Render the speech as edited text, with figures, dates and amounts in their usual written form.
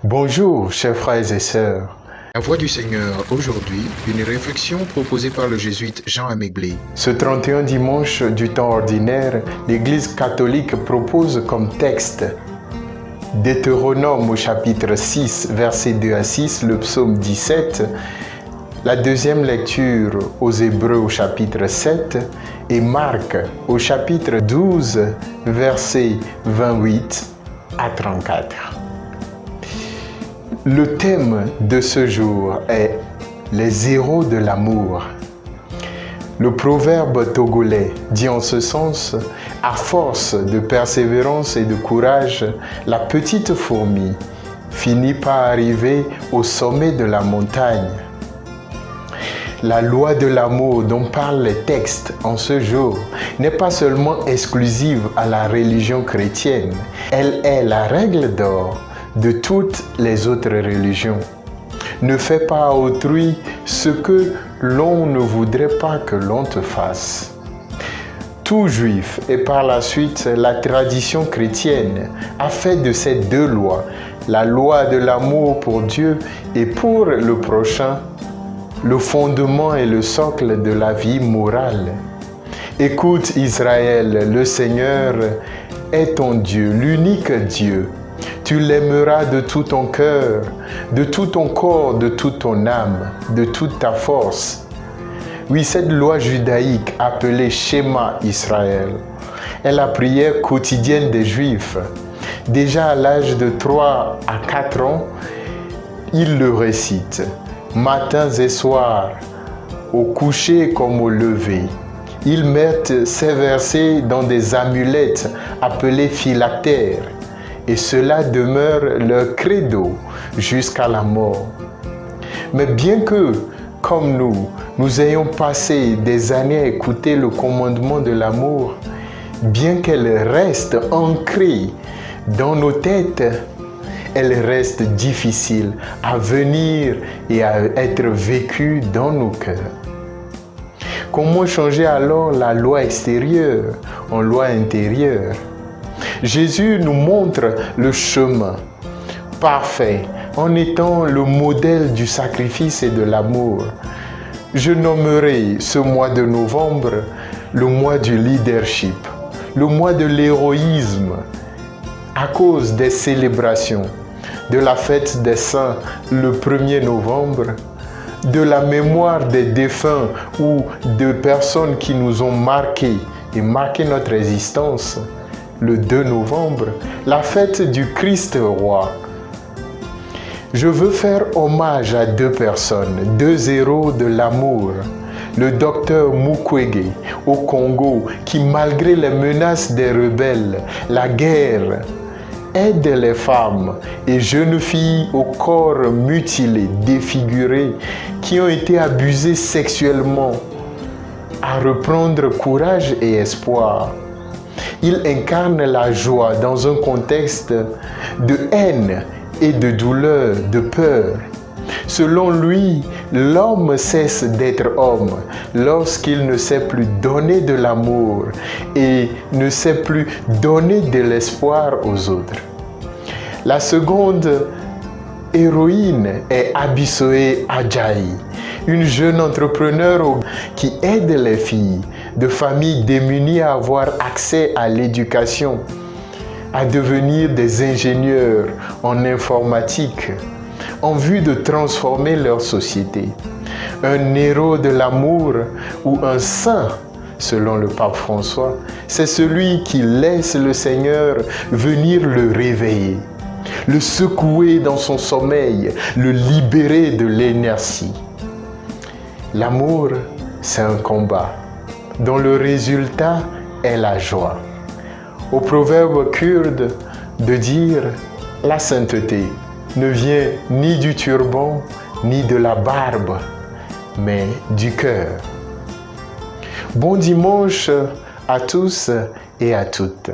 Bonjour, chers frères et sœurs. La Voix du Seigneur, aujourd'hui, une réflexion proposée par le jésuite Jean Améblé. Ce 31 dimanche du temps ordinaire, l'Église catholique propose comme texte Deutéronome au chapitre 6, versets 2 à 6, le psaume 17, la deuxième lecture aux Hébreux au chapitre 7 et Marc au chapitre 12, versets 28 à 34. Le thème de ce jour est les héros de l'amour. Le proverbe togolais dit en ce sens, à force de persévérance et de courage, la petite fourmi finit par arriver au sommet de la montagne. La loi de l'amour dont parlent les textes en ce jour n'est pas seulement exclusive à la religion chrétienne, elle est la règle d'or de toutes les autres religions. Ne fais pas à autrui ce que l'on ne voudrait pas que l'on te fasse. Tout juif et par la suite la tradition chrétienne a fait de ces deux lois, la loi de l'amour pour Dieu et pour le prochain, le fondement et le socle de la vie morale. Écoute Israël, le Seigneur est ton Dieu, l'unique Dieu. Tu l'aimeras de tout ton cœur, de tout ton corps, de toute ton âme, de toute ta force. Oui, cette loi judaïque appelée Shema Israël est la prière quotidienne des Juifs. Déjà à l'âge de 3 à 4 ans, ils le récitent, matins et soirs, au coucher comme au lever. Ils mettent ces versets dans des amulettes appelées phylactères. Et cela demeure leur credo jusqu'à la mort. Mais bien que, comme nous ayons passé des années à écouter le commandement de l'amour, bien qu'elle reste ancrée dans nos têtes, elle reste difficile à venir et à être vécue dans nos cœurs. Comment changer alors la loi extérieure en loi intérieure? Jésus nous montre le chemin parfait en étant le modèle du sacrifice et de l'amour. Je nommerai ce mois de novembre le mois du leadership, le mois de l'héroïsme à cause des célébrations, de la fête des saints le 1er novembre, de la mémoire des défunts ou de personnes qui nous ont marqués et marqué notre existence. Le 2 novembre, la fête du Christ roi. Je veux faire hommage à deux personnes, deux héros de l'amour. Le docteur Mukwege au Congo qui, malgré les menaces des rebelles, la guerre, aide les femmes et jeunes filles au corps mutilé, défiguré, qui ont été abusées sexuellement, à reprendre courage et espoir. Il incarne la joie dans un contexte de haine et de douleur, de peur. Selon lui, l'homme cesse d'être homme lorsqu'il ne sait plus donner de l'amour et ne sait plus donner de l'espoir aux autres. La seconde héroïne est Abisoé Adjaye, une jeune entrepreneure qui aide les filles de familles démunies à avoir accès à l'éducation, à devenir des ingénieurs en informatique, en vue de transformer leur société. Un héros de l'amour ou un saint, selon le pape François, c'est celui qui laisse le Seigneur venir le réveiller, le secouer dans son sommeil, le libérer de l'inertie. L'amour, c'est un combat dont le résultat est la joie. Au proverbe kurde de dire « La sainteté ne vient ni du turban ni de la barbe, mais du cœur ». Bon dimanche à tous et à toutes.